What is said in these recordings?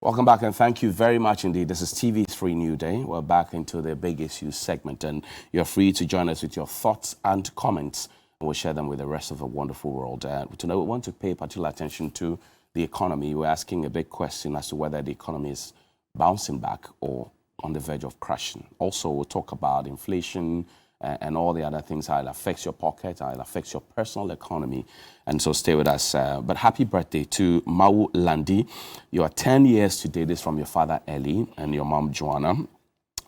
Welcome back and thank you very much indeed. This is TV3Newday. We're back into the big issues segment and you're free to join us with your thoughts and comments and we'll share them with the rest of the wonderful world. Tonight we want to pay particular attention to the economy. We're asking a big question as to whether the economy is bouncing back or on the verge of crashing. Also, we'll talk about inflation and all the other things, how it affects your pocket, how it affects your personal economy. And so stay with us. But happy birthday to Mau Landi. You are 10 years today. This from your father, Eli, and your mom, Joanna.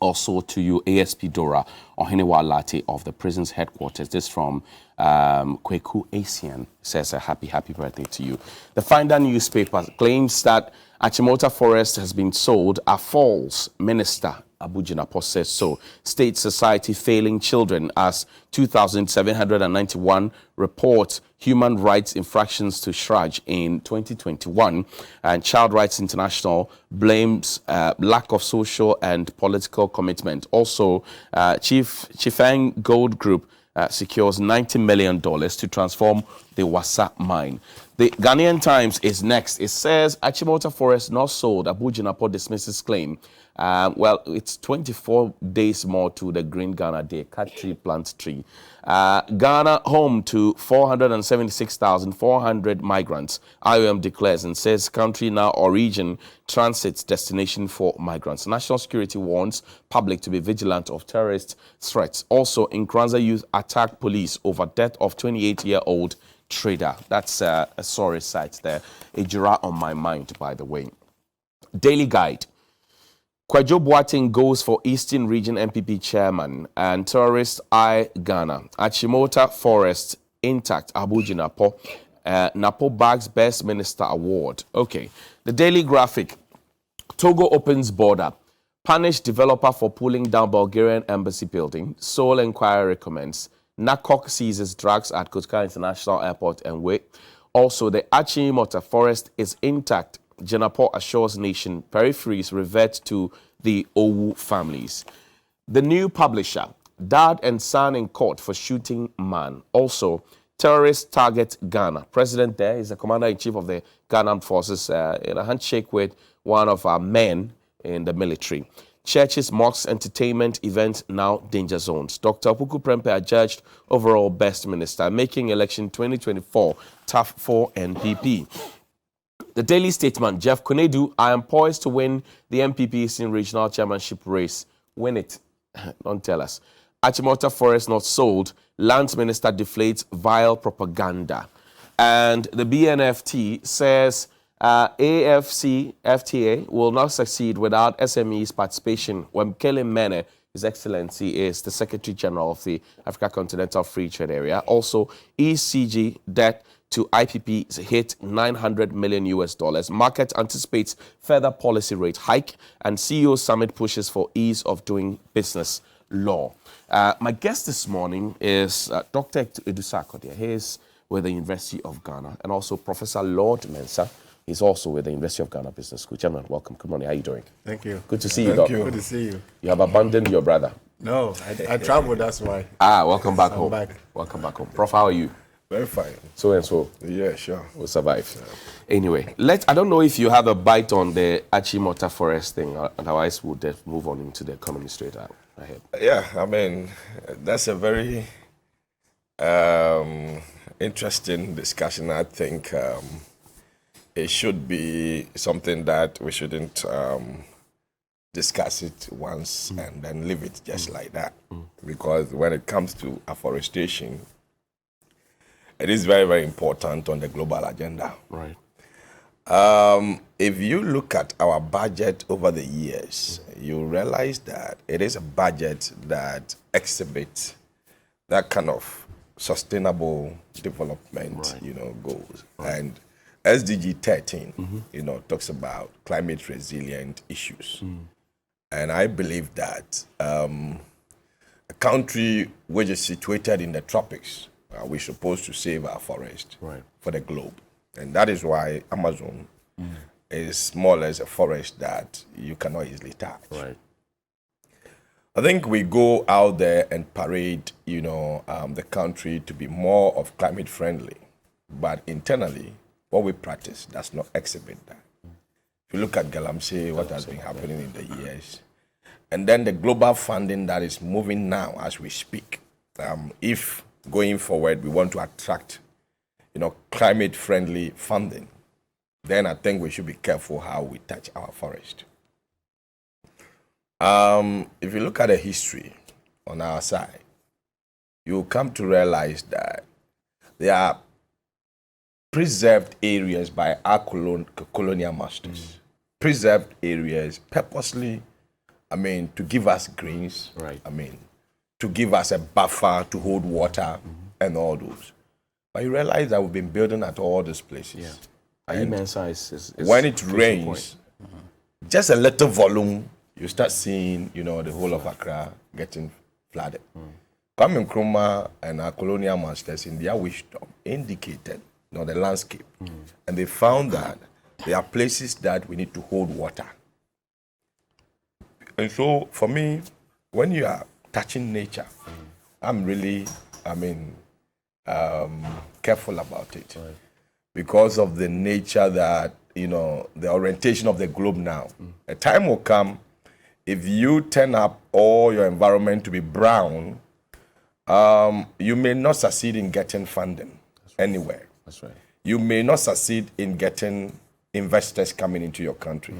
Also to you, ASP Dora Ohinewa Lati of the prison's headquarters. This from Kweku Asian says a happy birthday to you. The Finder newspaper claims that Achimota Forest has been sold. A false minister Abu Jinapo says so. State Society Failing Children as 2,791 report human rights infractions to Shraj in 2021. And Child Rights International blames lack of social and political commitment. Also, Chifeng Gold Group secures $90 million to transform the Wasa mine. The Ghanaian Times is next. It says Achimota Forest not sold. Abu Jinapo dismisses claim. Well, it's 24 days more to the Green Ghana Day. Cut tree, plant tree. Ghana home to 476,400 migrants. IOM declares and says country now origin transit destination for migrants. National security warns public to be vigilant of terrorist threats. Also, Nkranza youth attack police over death of 28-year-old trader. That's a sorry sight there. A jura on my mind, by the way. Daily Guide. Kwajo Boateng goes for Eastern Region MPP chairman and terrorist eye Ghana. Achimota Forest intact. Abu Jinapo. Napo bags Best Minister Award. Okay. The Daily Graphic. Togo opens border. Punish developer for pulling down Bulgarian embassy building. Seoul inquiry recommends. NACOC seizes drugs at Kotka International Airport and Way. Also, the Achimota Forest is intact. Jinapo assures nation peripheries revert to the Owu families. The New Publisher, dad and son in court for shooting man. Also, terrorists target Ghana. President there is the commander-in-chief of the Ghana Armed Forces in a handshake with one of our men in the military. Churches, mosques, entertainment, events now danger zones. Dr. Puku Prempe adjudged overall best minister, making election 2024 tough for NPP. The Daily Statement, Jeff Konedu, I am poised to win the MPP Eastern Regional Chairmanship race. Win it. Don't tell us. Achimota Forest not sold. Lands Minister deflates vile propaganda. And the BNFT says AFC FTA will not succeed without SMEs participation when Kelly Mene, His Excellency, is the Secretary General of the Africa Continental Free Trade Area. Also, ECG debt to IPP hit $900 million US. Market anticipates further policy rate hike and CEO summit pushes for ease of doing business law. My guest this morning is Dr. Edusako. He's with the University of Ghana and also Professor Lord Mensah. He's also with the University of Ghana Business School. Gentlemen, welcome. Good morning. How are you doing? Thank you. Good to see you, Thank Doc. you. Good to see you. You have abandoned your brother. No, I traveled, that's why. Welcome back home. Back. Welcome back home. Prof, how are you? Very fine. So and so. Yeah, sure. We'll survive. Yeah. Anyway, I don't know if you have a bite on the Achimota Forest thing. Otherwise, we'll just move on into the economy straight ahead. Yeah, I mean, that's a very interesting discussion. I think it should be something that we shouldn't discuss it once and then leave it just like that. Because when it comes to afforestation, it is very, very important on the global agenda. Right. If you look at our budget over the years, you realize that it is a budget that exhibits that kind of sustainable development, right. goals. Right. And SDG 13, talks about climate resilient issues. And I believe that a country which is situated in the tropics, we're supposed to save our forest for the globe. And that is why Amazon is more or less a forest that you cannot easily touch. Right. I think we go out there and parade, the country to be more of climate friendly. But internally, what we practice does not exhibit that. If you look at Galamsey, what has been happening in the years, and then the global funding that is moving now as we speak. If going forward we want to attract, climate-friendly funding, then I think we should be careful how we touch our forest. If you look at the history on our side, you'll come to realize that there are preserved areas by our colonial masters, preserved areas purposely, to give us greens, right. To give us a buffer to hold water and all those. But you realize that we've been building at all these places. Yeah. Immensa is when it rains, just a little volume, you start seeing, the whole of Accra getting flooded. Kwame Nkrumah and our colonial masters in their wisdom indicated, the landscape. And they found that there are places that we need to hold water. And so, for me, when you are touching nature, I'm really, careful about it. Right. Because of the nature that, the orientation of the globe now. A time will come, if you turn up all your environment to be brown, you may not succeed in getting funding anywhere. That's right. You may not succeed in getting investors coming into your country.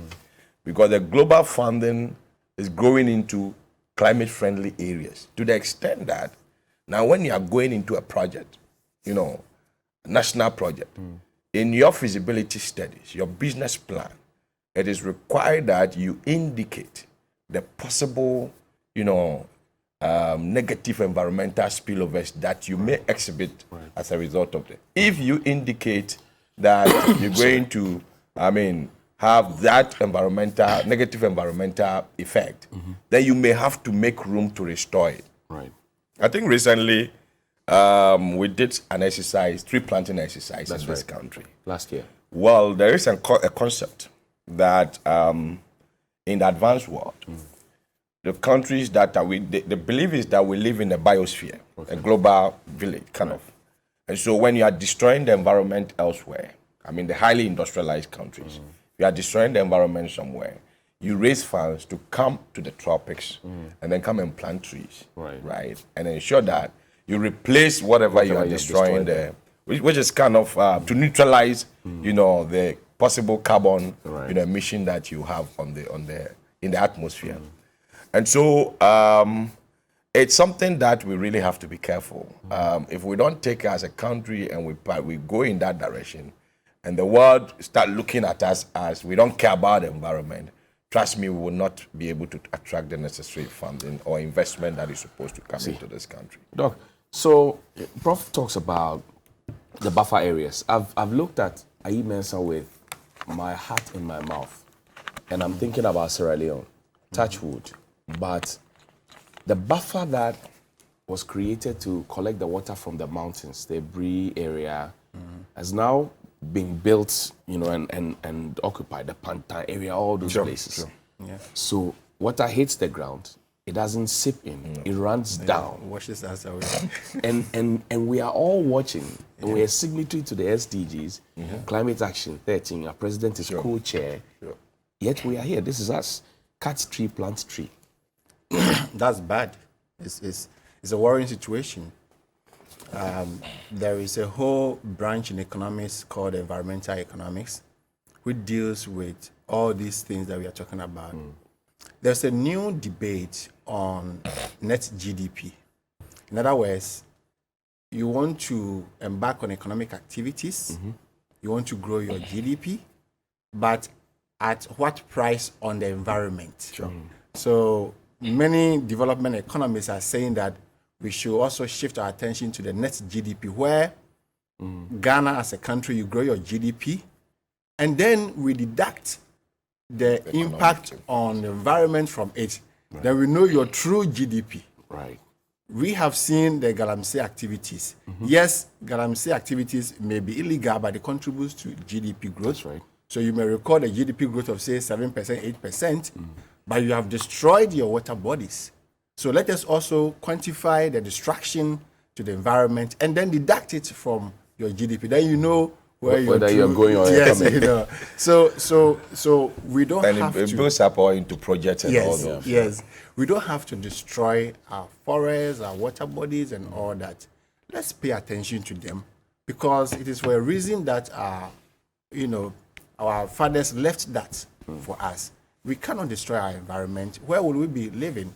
Because the global funding is growing into climate-friendly areas to the extent that now when you are going into a project, national project, in your feasibility studies, your business plan, it is required that you indicate the possible, negative environmental spillovers that you may exhibit as a result of it. If you indicate that you're going to, have that negative environmental effect, then you may have to make room to restore it. Right. I think recently we did an exercise, tree planting exercise in this country. Last year. Well, there is a concept that in the advanced world, the countries that are, the belief is that we live in a biosphere, a global village, kind of. And so when you are destroying the environment elsewhere, the highly industrialized countries, you are destroying the environment somewhere, you raise funds to come to the tropics and then come and plant trees, right? And ensure that you replace whatever you are destroying there, which is kind of to neutralize, the possible carbon, emission that you have in the atmosphere. And so it's something that we really have to be careful. If we don't take it as a country and we go in that direction, and the world start looking at us as we don't care about the environment, trust me, we will not be able to attract the necessary funding or investment that is supposed to come into this country. Doc, so Prof talks about the buffer areas. I've looked at Ayi Mensah with my heart in my mouth, and I'm thinking about Sierra Leone, touch wood. But the buffer that was created to collect the water from the mountains, the Brie area, has now been built, and occupied the Panta area, all those places. Sure. Yeah. So water hits the ground, it doesn't seep in, it runs down. Washes us away. and we are all watching, and we are signatory to the SDGs, Climate Action 13. Our president is co-chair. Yet we are here. This is us. Cut tree, plant tree. That's bad. It's a worrying situation. There is a whole branch in economics called environmental economics, which deals with all these things that we are talking about. There's a new debate on net GDP. In other words, you want to embark on economic activities, you want to grow your GDP, but at what price on the environment? So many development economists are saying that we should also shift our attention to the net GDP, where Ghana as a country, you grow your GDP, and then we deduct the impact on the environment from it. Then we know your true GDP. Right. We have seen the Galamsey activities. Yes, Galamsey activities may be illegal, but it contributes to GDP growth. That's right. So you may record a GDP growth of, say, 7%, 8%, but you have destroyed your water bodies. So let us also quantify the destruction to the environment and then deduct it from your GDP. Then you know whether you're going or yes, coming. you know. So we don't And have it to. builds up all into projects and all Yes, those. yes. We don't have to destroy our forests, our water bodies, and all that. Let's pay attention to them, because it is for a reason that our fathers left that for us. We cannot destroy our environment. Where will we be living?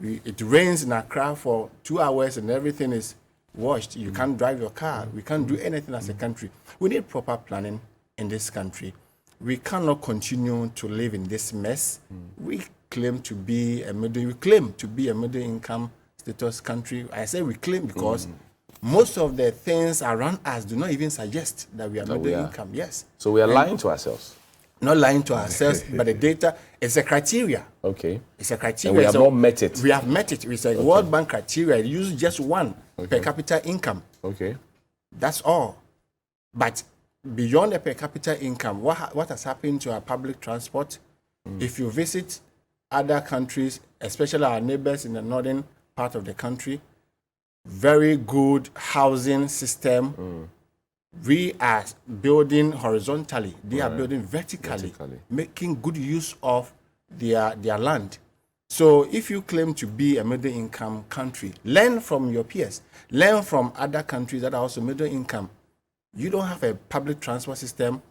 It rains in Accra for 2 hours and everything is washed. You can't drive your car. We can't do anything as a country. We need proper planning in this country. We cannot continue to live in this mess. We claim to be a middle income status country. I say we claim because most of the things around us do not even suggest that we are middle income. Yes. So we are lying to ourselves. Not lying to ourselves, but the data is a criteria. Okay. It's a criteria. And we have not met it. We have met it. It's a World Bank criteria. It uses just one per capita income. Okay. That's all. But beyond the per capita income, what has happened to our public transport? If you visit other countries, especially our neighbors in the northern part of the country, very good housing system. We are building horizontally. They are building vertically, making good use of their land. So if you claim to be a middle income country, learn from your peers. Learn from other countries that are also middle income. You don't have a public transport system.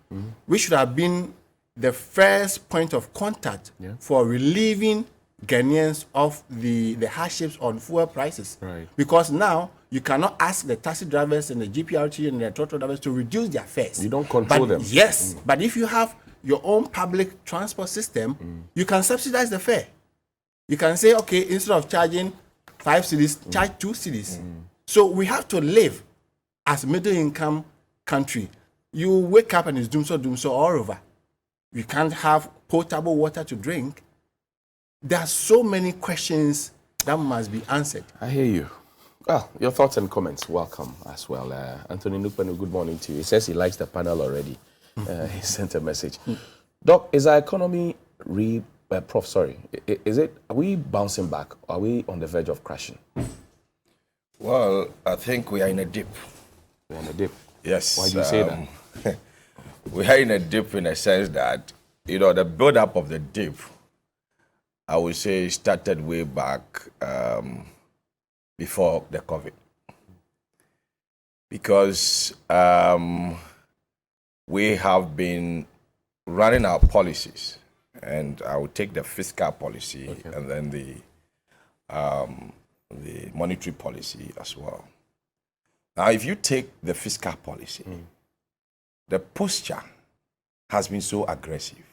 We should have been the first point of contact for relieving Ghanaians of the hardships on fuel prices. Right. Because now you cannot ask the taxi drivers and the GPRT and the total drivers to reduce their fares. You don't control them. Yes, but if you have your own public transport system, you can subsidize the fare. You can say, okay, instead of charging 5 cedis, charge 2 cedis. So we have to live as middle income country. You wake up and it's doom so all over. You can't have potable water to drink. There are so many questions that must be answered. I hear you. Well, your thoughts and comments, welcome as well. Anthony Nukpenu, good morning to you. He says he likes the panel already. He sent a message. Doc, is our economy are we bouncing back? Are we on the verge of crashing? Well, I think we are in a dip. We're on a dip. Yes. Why do you say that? We are in a dip in a sense that, the build-up of the dip, I would say, started way back before the COVID. Because we have been running our policies, and I will take the fiscal policy and then the monetary policy as well. Now, if you take the fiscal policy, the posture has been so aggressive.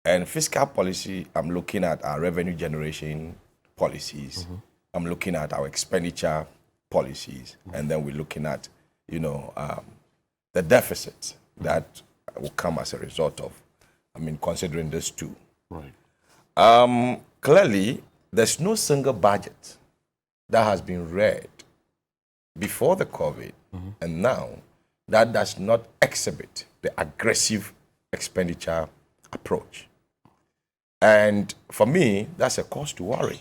And fiscal policy, I'm looking at our revenue generation policies. I'm looking at our expenditure policies. And then we're looking at, the deficit that will come as a result of, considering these two. Right. Clearly, there's no single budget that has been read before the COVID and now that does not exhibit the aggressive expenditure approach. And for me, that's a cause to worry.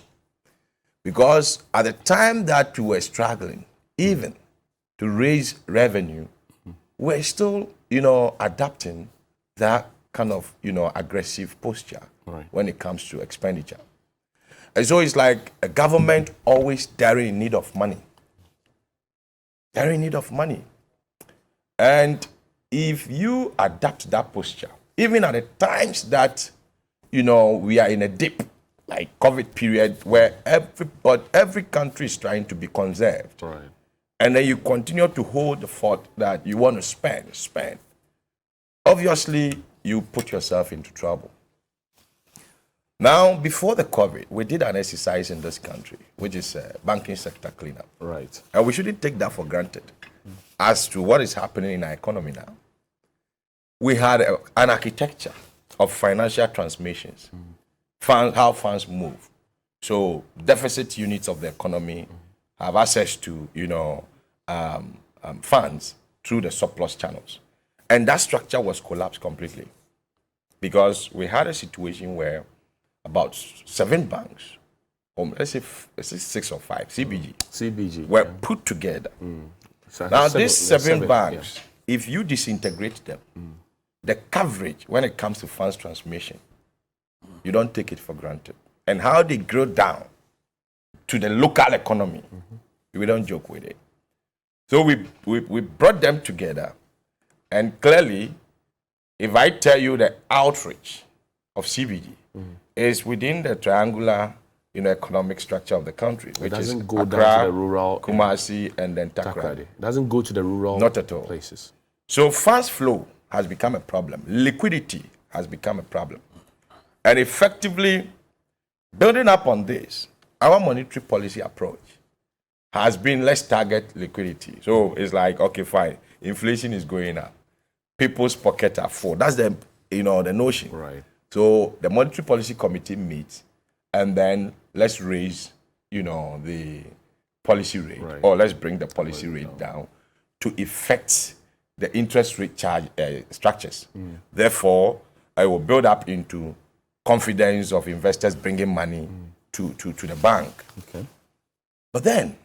Because at the time that we were struggling, even to raise revenue, we're still, adapting that kind of, aggressive posture when it comes to expenditure. And so it's like a government always there in need of money. They're in need of money. And if you adapt that posture, even at the times that, we are in a dip, like COVID period, where every country is trying to be conserved. Right. And then you continue to hold the fort that you want to spend. Obviously, you put yourself into trouble. Now, before the COVID, we did an exercise in this country, which is banking sector cleanup. Right. And we shouldn't take that for granted as to what is happening in our economy now. We had an architecture of financial transmissions, how funds move. So deficit units of the economy have access to, funds through the surplus channels. And that structure was collapsed completely because we had a situation where about 7 banks, or let's say 6 or 5, CBG, CBG were put together. So Now, these seven banks, if you disintegrate them, the coverage when it comes to funds transmission, you don't take it for granted. And how they grow down to the local economy, we don't joke with it. So we brought them together, and clearly, if I tell you the outreach of CBG is within the triangular, economic structure of the country, which is doesn't go Accra, down to the rural, Kumasi, and then Takoradi. It doesn't go to the rural Not at all. places. So funds flow has become a problem. Liquidity has become a problem. And effectively, building up on this, our monetary policy approach has been, let's target liquidity. So it's like, okay, fine, inflation is going up. People's pockets are full. That's the notion. Right. So the monetary policy committee meets, and then let's raise, the policy rate, Right. or let's bring the policy rate down to effect the interest rate charge structures. Therefore, I will build up into confidence of investors bringing money to the bank. Okay. But then,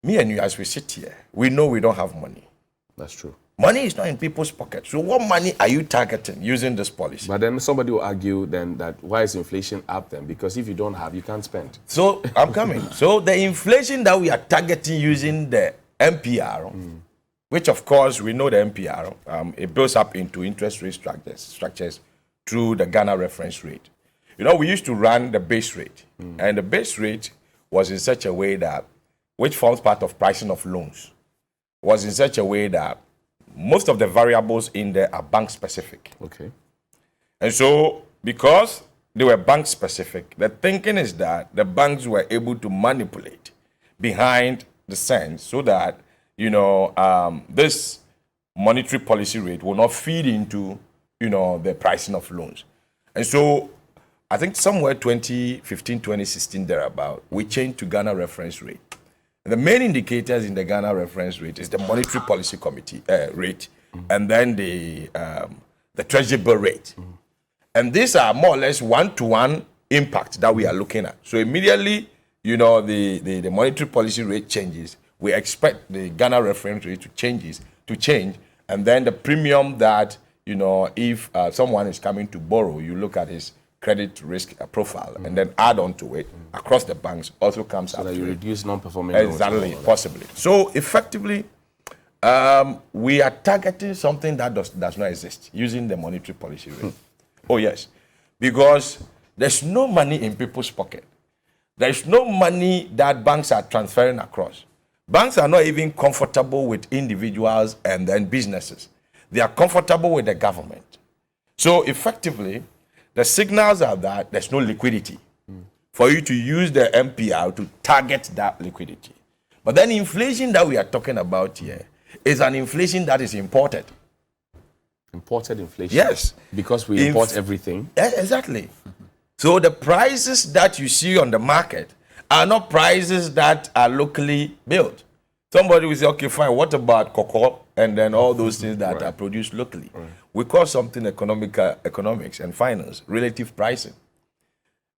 me and you, as we sit here, we know we don't have money. That's true. Money is not in people's pockets. So what money are you targeting using this policy? But then somebody will argue then that why is inflation up then? Because if you don't have, you can't spend. So I'm coming. So the inflation that we are targeting using the MPR, which of course we know the MPR, it builds up into interest rate structures through the Ghana reference rate. We used to run the base rate, and the base rate was in such a way that, which forms part of pricing of loans, was in such a way that most of the variables in there are bank specific. Okay. And so, because they were bank specific, the thinking is that the banks were able to manipulate behind the scenes so that, this monetary policy rate will not feed into, the pricing of loans. And so, I think somewhere 2015, 2016, thereabout, we changed to Ghana reference rate. And the main indicators in the Ghana reference rate is the monetary policy committee rate, and then the treasury bill rate. And these are more or less one-to-one impact that we are looking at. So immediately, the monetary policy rate changes, we expect the Ghana reference rate to change, and then the premium that, if someone is coming to borrow, you look at his credit risk profile, and then add on to it across the banks also comes So up that you to it. reduce non-performing loans. Exactly, possibly. So effectively, we are targeting something that does not exist using the monetary policy rate. Oh yes, because there's no money in people's pocket. There's no money that banks are transferring across. Banks are not even comfortable with individuals and then businesses. They are comfortable with the government. So effectively, the signals are that there's no liquidity for you to use the MPR to target that liquidity. But then inflation that we are talking about here is an inflation that is imported. Imported inflation? Yes. Because we import everything? Yeah, exactly. So the prices that you see on the market are not prices that are locally built. Somebody will say, okay, fine, what about cocoa and then all those things that are produced locally? We call something economics and finance, relative pricing.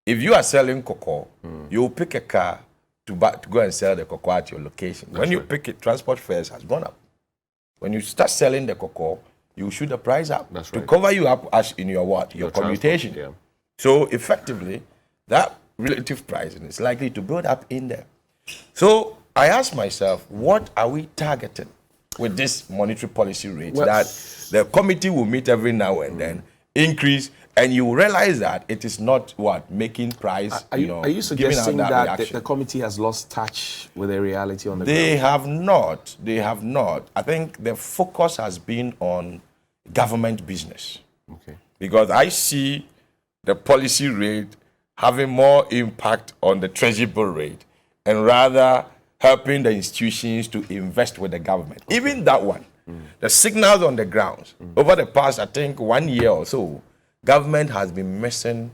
If you are selling cocoa, you will pick a car to go and sell the cocoa at your location. When you pick it, transport fares has gone up. When you start selling the cocoa, you shoot the price up to cover you up as in your what? Your commutation. Yeah. So effectively, that relative pricing is likely to build up in there. So I ask myself, what are we targeting with this monetary policy rate that the committee will meet every now and then, increase, and you realize that it is not what making price. Are you suggesting that the committee has lost touch with the reality on the ground? They have not. They have not. I think the focus has been on government business. Okay. Because I see the policy rate having more impact on the treasury bill rate and rather helping the institutions to invest with the government. Okay. Even that one, the signals on the ground, over the past, I think, 1 year or so, government has been missing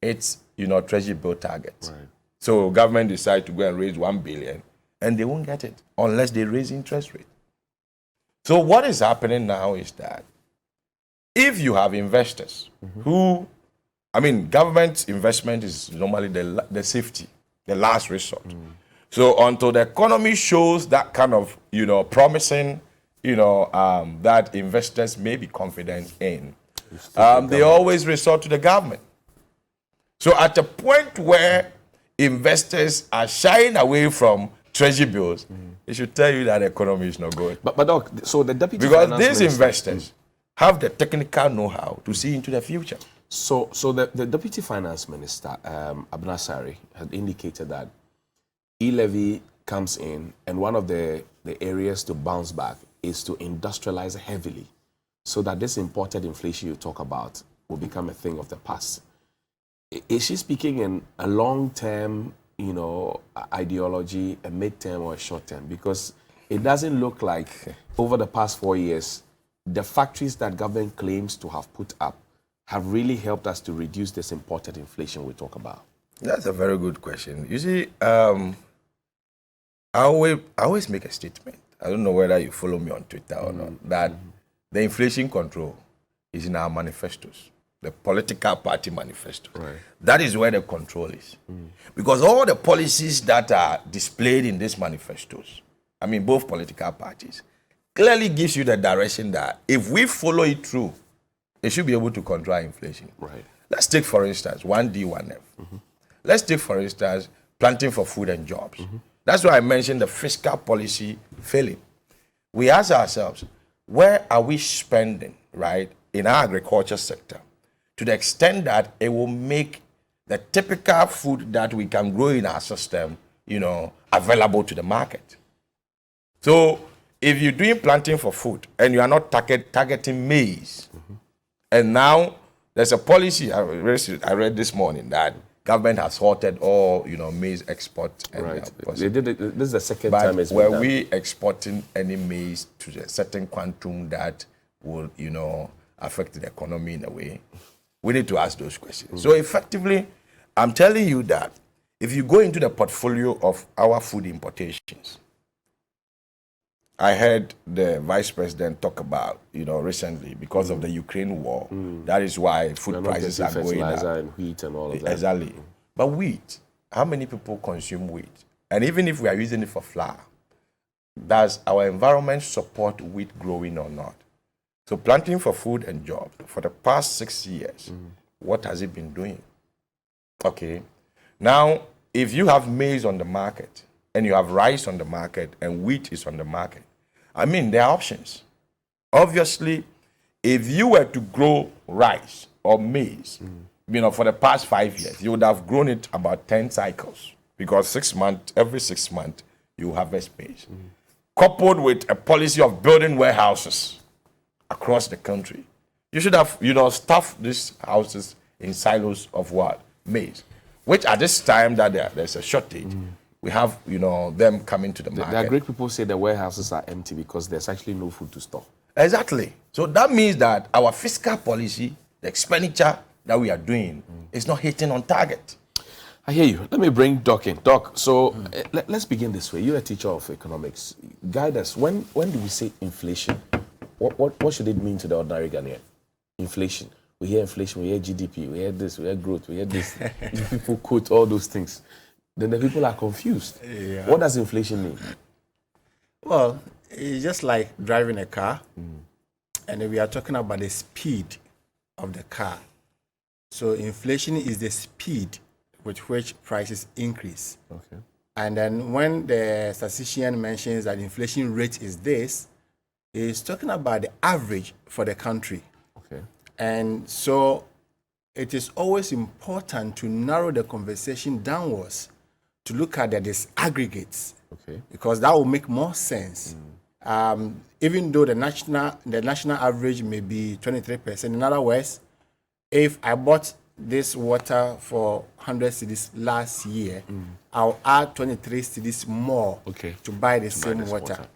its, treasury bill targets. Right. So government decide to go and raise 1 billion, and they won't get it unless they raise interest rate. So what is happening now is that if you have investors who, government investment is normally the safety, the last resort. So until the economy shows that kind of, promising that investors may be confident in, they always resort to the government. So at a point where investors are shying away from treasury bills, it should tell you that the economy is not good. But Doc, so the deputy Because finance these minister, investors have the technical know-how to see into the future. So the deputy finance minister, Abna Sari, had indicated that e-levy comes in, and one of the areas to bounce back is to industrialize heavily, so that this imported inflation you talk about will become a thing of the past. Is she speaking in a long-term, ideology, a mid-term, or a short-term? Because it doesn't look like over the past 4 years, the factories that government claims to have put up have really helped us to reduce this imported inflation we talk about. That's a very good question. You see, I always make a statement. I don't know whether you follow me on Twitter or not, that the inflation control is in our manifestos, the political party manifesto. Right. That is where the control is. Because all the policies that are displayed in these manifestos, I mean, both political parties, clearly gives you the direction that if we follow it through, it should be able to control inflation. Right. Let's take, for instance, 1D, 1F. Let's take, for instance, planting for food and jobs. That's why I mentioned the fiscal policy failing. We ask ourselves, where are we spending, right, in our agriculture sector to the extent that it will make the typical food that we can grow in our system, available to the market? So if you're doing planting for food and you are not targeting maize, and now there's a policy I read this morning that government has halted all maize export. And, Right. They did it, this is the second but time it's been were done. we exporting any maize to a certain quantum that will affect the economy in a way? We need to ask those questions. So effectively, I'm telling you that if you go into the portfolio of our food importations, I heard the vice president talk about, recently, because of the Ukraine war, that is why food prices are going up. Fertilizer and wheat and all of that. Exactly. But wheat, how many people consume wheat? And even if we are using it for flour, does our environment support wheat growing or not? So planting for food and jobs, for the past 6 years, what has it been doing? Okay. Now, if you have maize on the market, and you have rice on the market, and wheat is on the market, I mean, there are options. Obviously, if you were to grow rice or maize, for the past 5 years, you would have grown it about 10 cycles, because every 6 months, you harvest maize. Coupled with a policy of building warehouses across the country, you should have, stuffed these houses in silos of what? Maize. Which at this time that there's a shortage, we have, them coming to the market. There are great people say the warehouses are empty because there's actually no food to store. Exactly. So that means that our fiscal policy, the expenditure that we are doing, is not hitting on target. I hear you. Let me bring Doc in. Doc, so let's begin this way. You're a teacher of economics. Guide us. When do we say inflation? What should it mean to the ordinary Ghanaian? Inflation. We hear inflation, we hear GDP, we hear this, we hear growth, we hear this. People quote all those things. Then the people are confused. Yeah. What does inflation mean? Well, it's just like driving a car, and we are talking about the speed of the car. So inflation is the speed with which prices increase. Okay. And then when the statistician mentions that inflation rate is this, he's talking about the average for the country. Okay. And so it is always important to narrow the conversation downwards to look at the disaggregates, Okay. because that will make more sense. Even though the national average may be 23%. In other words, if I bought this water for 100 cedis last year, I'll add 23 cedis more to buy the same water.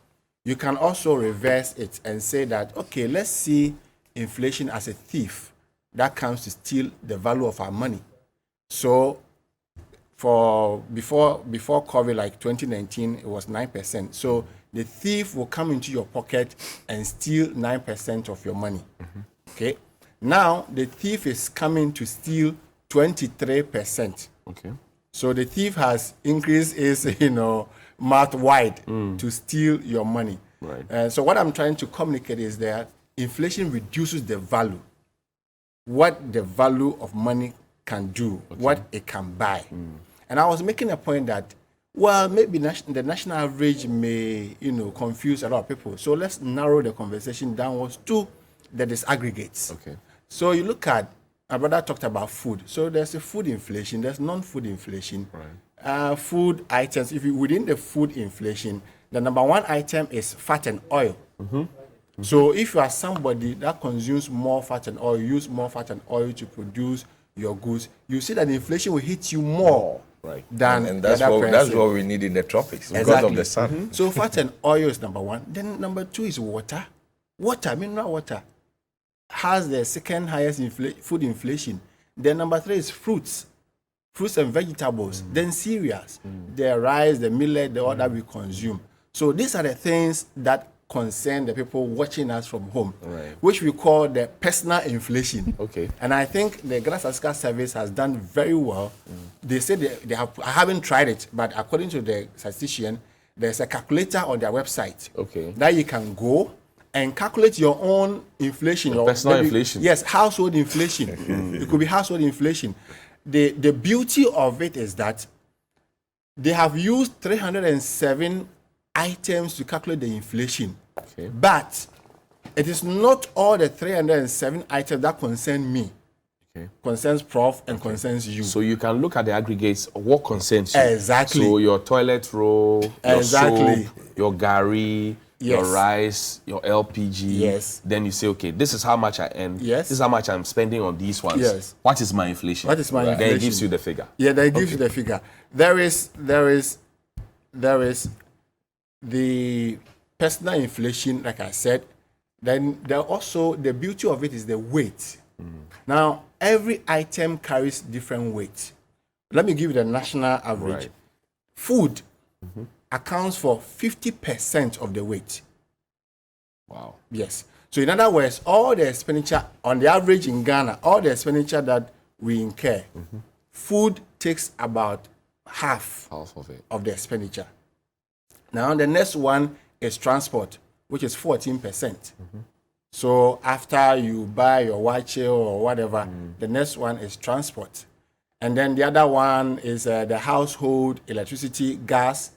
You can also reverse it and say that, okay, let's see inflation as a thief that comes to steal the value of our money. So for before COVID, like 2019, it was 9%. So the thief will come into your pocket and steal 9% of your money. Okay. Now the thief is coming to steal 23%. Okay. So the thief has increased his, mouth wide to steal your money. Right. So what I'm trying to communicate is that inflation reduces the value, what the value of money can do, what it can buy. And I was making a point that, well, maybe the national average may, confuse a lot of people. So let's narrow the conversation downwards to the disaggregates. Okay. So you look at, our brother talked about food. So there's a food inflation, there's non-food inflation. Right. Food items, within the food inflation, the number one item is fat and oil. So if you are somebody that consumes more fat and oil, use more fat and oil to produce your goods, you see that inflation will hit you more than and that's what we need in the tropics because of the sun. So fat and oil is number one. Then number two is water. Mineral water has the second highest food inflation. Then number three is fruits and vegetables. Then cereals, the rice, the millet, the all that we consume. So these are the things that concern the people watching us from home, which we call the personal inflation. Okay. And I think the Ghana Statistical Service has done very well. They say they have. I haven't tried it, but according to the statistician, there's a calculator on their website. Okay. That you can go and calculate your own inflation. Your personal inflation. Yes, household inflation. It could be household inflation. The beauty of it is that they have used 307 items to calculate the inflation. Okay. But it is not all the 307 items that concern me. Okay. Concerns Prof and concerns you. So you can look at the aggregates of what concerns you. Exactly. So your toilet roll, your Exactly. soap, your gari, your rice, your LPG. Yes. Then you say, okay, this is how much I earn. Yes. This is how much I'm spending on these ones. Yes. What is my inflation? What is my Then inflation? it gives you the figure. Yeah, that gives you the figure. There is the personal inflation, like I said. Then there also, the beauty of it is the weight. Now, every item carries different weight. Let me give you the national average. Right. Food accounts for 50% of the weight. Wow. Yes. So in other words, all the expenditure, on the average in Ghana, all the expenditure that we incur, food takes about half of it. of the expenditure. Now, the next one is transport, which is 14%. So after you buy your watch or whatever, the next one is transport. And then the other one is the household, electricity, gas.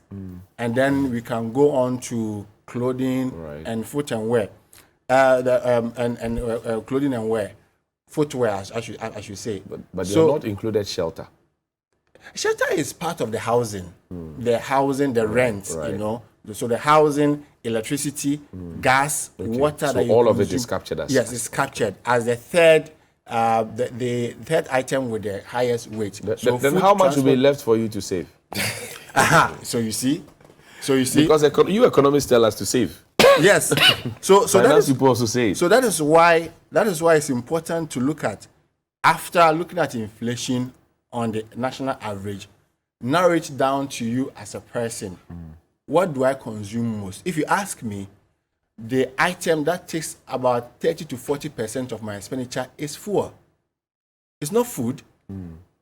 And then we can go on to clothing and foot and wear. Clothing and wear. Footwear, I should say. But you're not included shelter. Shelter is part of the housing. The housing, the rent, So the housing, electricity, gas, water. So that you all of it consume. is captured as Yes, it's captured as the third, the third item with the highest weight. So then food, how much will be transport- left for you to save? So you see, Because you economists tell us to save. yes. So that Finance is people also save. so that is why it's important to look at, after looking at inflation on the national average, narrow it down to you as a person. What do I consume most? If you ask me, the item that takes about 30 to 40% of my expenditure is fuel. It's not food.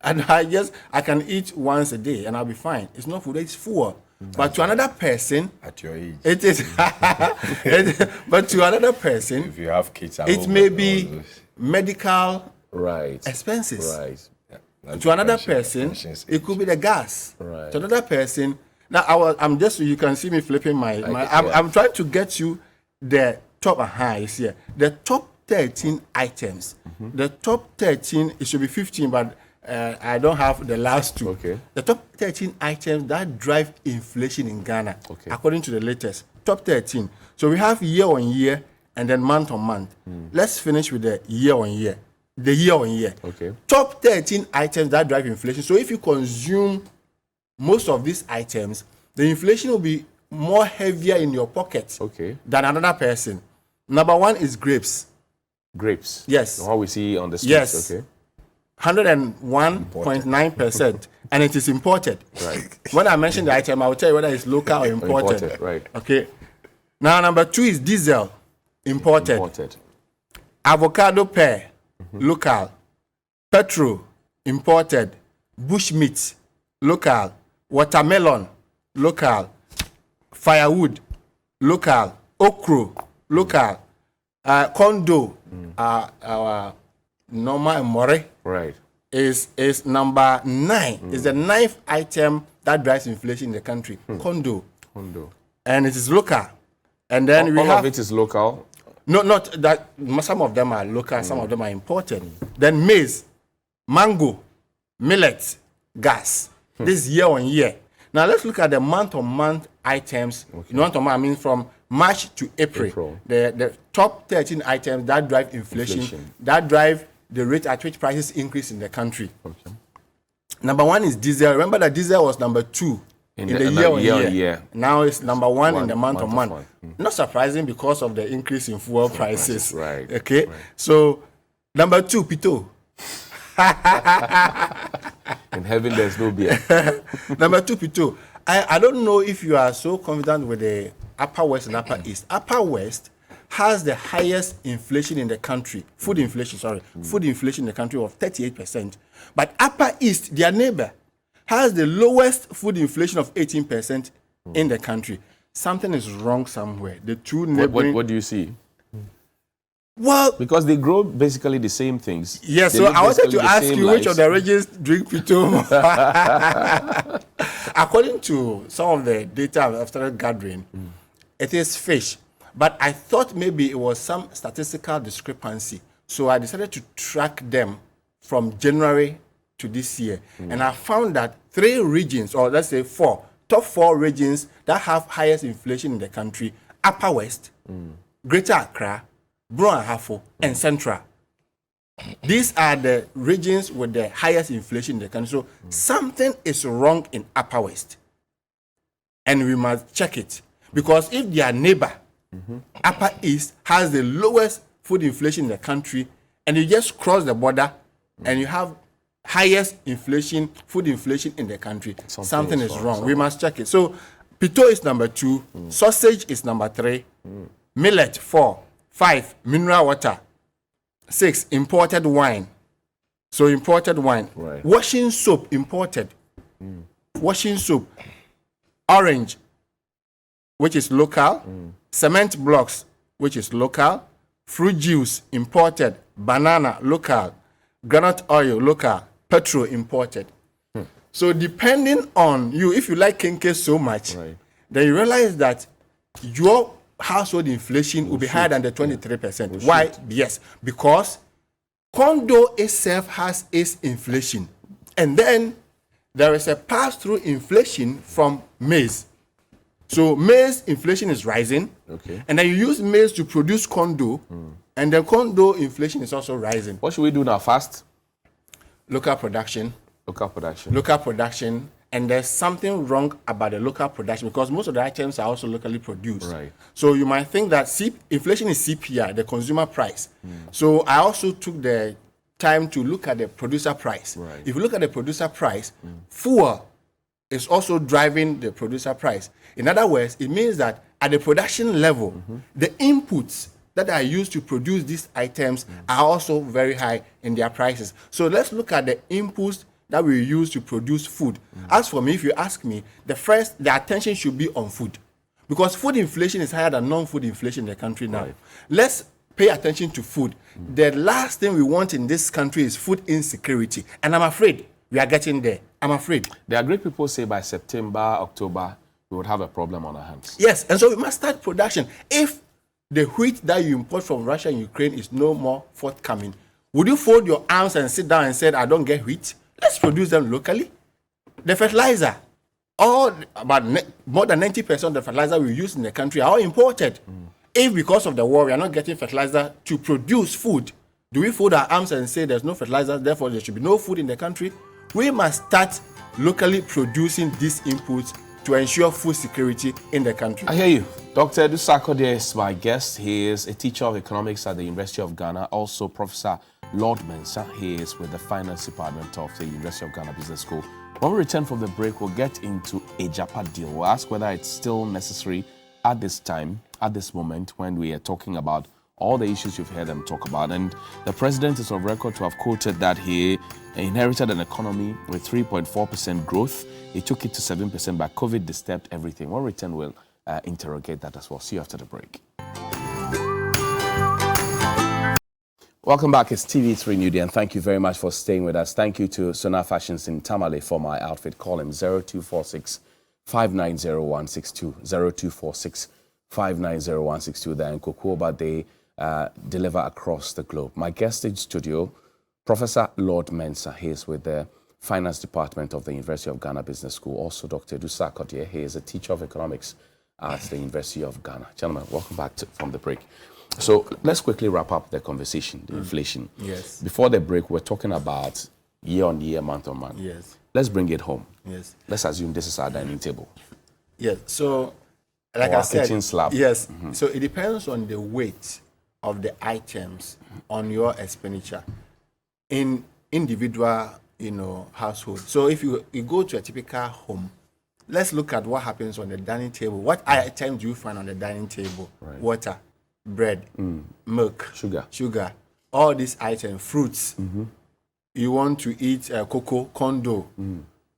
And I can eat once a day and I'll be fine. It's not food, it's fuel. But to another person, at your age, it is. But to another person, if you have kids, at it home may and be all those. Right. expenses. Right. That's To another pension- person, pensions it could be the gas. Right. To another person, now I'm just, you can see me flipping I'm trying to get you the top highs here. The top 13 items. The top 13, it should be 15, but I don't have the last two. Okay. The top 13 items that drive inflation in Ghana, Okay. according to the latest. Top 13. So we have year on year and then month on month. Let's finish with the year on year. The year on year. Okay. Top 13 items that drive inflation. So if you consume most of these items, the inflation will be more heavier in your pocket Okay. than another person. Number one is grapes. Grapes. Yes. What we see on the streets. Yes. Okay. 101.9%. And it is imported. Right. When I mention the item, I will tell you whether it's local or imported. Imported, right. Okay. Now, number two is diesel. Imported. Imported. Avocado pear. Local. Petrol. Imported. Bushmeat. Local. Watermelon. Local. Firewood. Local. okro, local, condo, our normal and more Right. is number 9. It's the 9th item that drives inflation in the country. Condo. And it is local. And then we all have of it is local. no, not that. Some of them are local, some of them are imported. Then maize, mango, millet, gas. This year on year. Now let's look at the month-on-month items. Month-on-month, I mean from March to April. The top 13 items that drive inflation, that drive the rate at which prices increase in the country. Number 1 is diesel. Remember that diesel was number 2 in the year on year. Now it's number 1 in the month-on-month. Not surprising because of the increase in fuel prices. Right. Okay. Right. So number 2, Pito. In heaven, there's no beer. Number 2, Pito. I don't know if you are so confident with the Upper West and Upper East. Upper West has the highest inflation in the country, food inflation in the country of 38%. But Upper East, their neighbor, has the lowest food inflation of 18% in the country. Something is wrong somewhere. The two neighboring... What do you see? Well, because they grow basically the same things. Yes, so I wanted to ask you which of the regions drink pito. According to some of the data I've started gathering, it is fish. But I thought maybe it was some statistical discrepancy. So I decided to track them from January to this year. And I found that 3 regions, or let's say 4, top 4 regions that have highest inflation in the country: Upper West, Greater Accra, Bro and Hafo, and Central. These are the regions with the highest inflation in the country. So something is wrong in Upper West. And we must check it. Because if their neighbor, Upper East, has the lowest food inflation in the country, and you just cross the border and you have highest inflation, food inflation in the country, something is wrong. We must check it. So pito is number 2, sausage is number 3, millet 4, 5, mineral water, 6, imported wine. So imported wine. Right. Washing soap, imported. Washing soap. Orange, which is local. Cement blocks, which is local. Fruit juice, imported. Banana, local. Granite oil, local. Petrol, imported. So depending on you, if you like kenke so much, then you realize that your household inflation will be higher than the 23%. Why? Yes, because condo itself has its inflation. And then there is a pass-through inflation from maize. So maize inflation is rising. And then you use maize to produce condo, and the condo inflation is also rising. What should we do now? Fast? Local production. Local production. Local production. And there's something wrong about the local production because most of the items are also locally produced. Right. So you might think that inflation is CPI, the consumer price. So I also took the time to look at the producer price. Right. If you look at the producer price, fuel is also driving the producer price. In other words, it means that at the production level, the inputs that are used to produce these items are also very high in their prices. So let's look at the inputs that we use to produce food. As for me, if you ask me, the attention should be on food. Because food inflation is higher than non-food inflation in the country now. Let's pay attention to food. The last thing we want in this country is food insecurity. And I'm afraid we are getting there. I'm afraid. There are great people say by September, October, we would have a problem on our hands. Yes, and so we must start production. If the wheat that you import from Russia and Ukraine is no more forthcoming, would you fold your arms and sit down and say, I don't get wheat? Let's produce them locally. The fertilizer, more than 90% of the fertilizer we use in the country are all imported. If because of the war we are not getting fertilizer to produce food, do we fold our arms and say there's no fertilizer, therefore there should be no food in the country? We must start locally producing these inputs to ensure food security in the country. I hear you. Dr. Edusakode is my guest. He is a teacher of economics at the University of Ghana. Also, Professor Lord Mensah. He is with the finance department of the University of Ghana Business School. When we return from the break, we'll get into a JAPA deal. We'll ask whether it's still necessary at this time, at this moment, when we are talking about all the issues you've heard them talk about. And the president is on record to have quoted that he inherited an economy with 3.4% growth. He took it to 7%, but COVID disturbed everything. When we return, we'll interrogate that as well. See you after the break. Welcome back. It's TV3Newday, and thank you very much for staying with us. Thank you to Sona Fashions in Tamale for my outfit. Call him 0246 590162, 0246 590162. There in Kokoba, they deliver across the globe. My guest in studio, Professor Lord Mensah. He is with the Finance Department of the University of Ghana Business School. Also, Dr. Dusa Kodia. He is a teacher of economics at the University of Ghana. Gentlemen, welcome back from the break. So let's quickly wrap up the conversation, the inflation. Yes. Before the break, we're talking about year on year, month on month. Yes. Let's bring it home. Yes. Let's assume this is our dining table. Yes. So, like Or I our said, kitchen slab. yes. So it depends on the weight of the items on your expenditure in individual, household. So if you go to a typical home, let's look at what happens on the dining table. What items do you find on the dining table? Right. Water, bread, milk, Sugar. all these items, fruits. You want to eat cocoa, condo.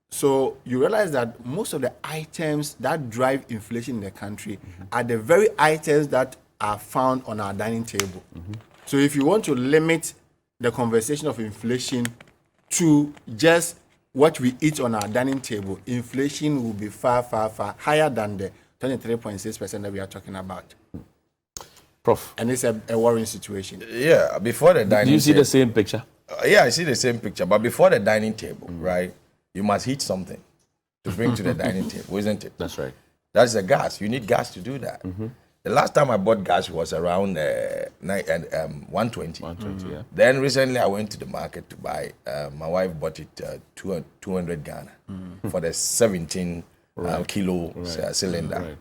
So you realize that most of the items that drive inflation in the country are the very items that are found on our dining table. So if you want to limit the conversation of inflation to just what we eat on our dining table, inflation will be far, far, far higher than the 23.6% that we are talking about. Prof. And it's a worrying situation. Yeah, before the dining Do you see table. the same picture? Yeah, I see the same picture. But before the dining table, right, you must heat something to bring to the dining table, isn't it? That's right. That's the gas. You need gas to do that. The last time I bought gas was around 120. 120, yeah. Then recently I went to the market to buy. My wife bought it 200 Ghana for the 17 kilo cylinder. Right.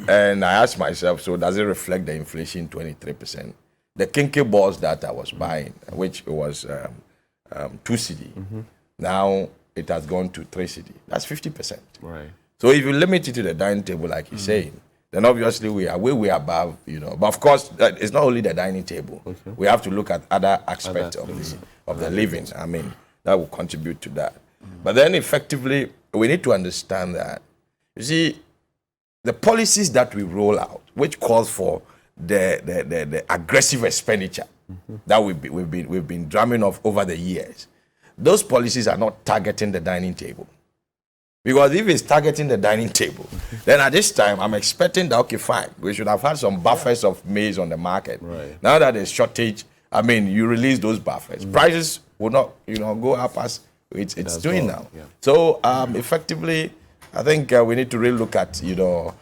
And I asked myself, so does it reflect the inflation 23%? The kinky balls that I was buying, which was 2 CD, now it has gone to 3 CD. That's 50%. Right. So if you limit it to the dining table, like you're saying, then obviously we are way above, But of course, it's not only the dining table. Okay. We have to look at other aspects Other things. of the living. I mean, that will contribute to that. But then effectively, we need to understand that, you see, the policies that we roll out, which calls for the aggressive expenditure that we've been drumming off over the years, those policies are not targeting the dining table. Because if it's targeting the dining table, then at this time, I'm expecting that, okay, fine, we should have had some buffers of maize on the market. Right. Now that there's shortage, I mean, you release those buffers. Prices will not, go up as it's doing now. Yeah. So effectively, I think we need to really look at, the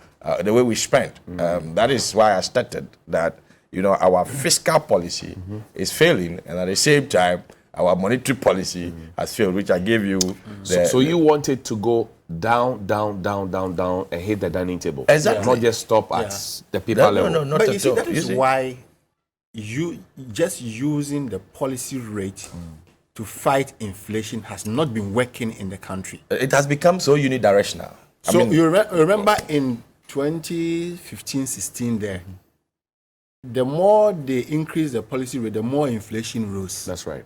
way we spend. That is why I started that, our fiscal policy is failing, and at the same time, our monetary policy has failed, which I gave you. So you want it to go down, and hit the dining table. Exactly. Not just stop at the people level. No, not But you at see, all. that You is see? why you just using the policy rate to fight inflation has not been working in the country. It has become so unidirectional. So you remember in 2015-16 there, the more they increased the policy rate, the more inflation rose. That's right.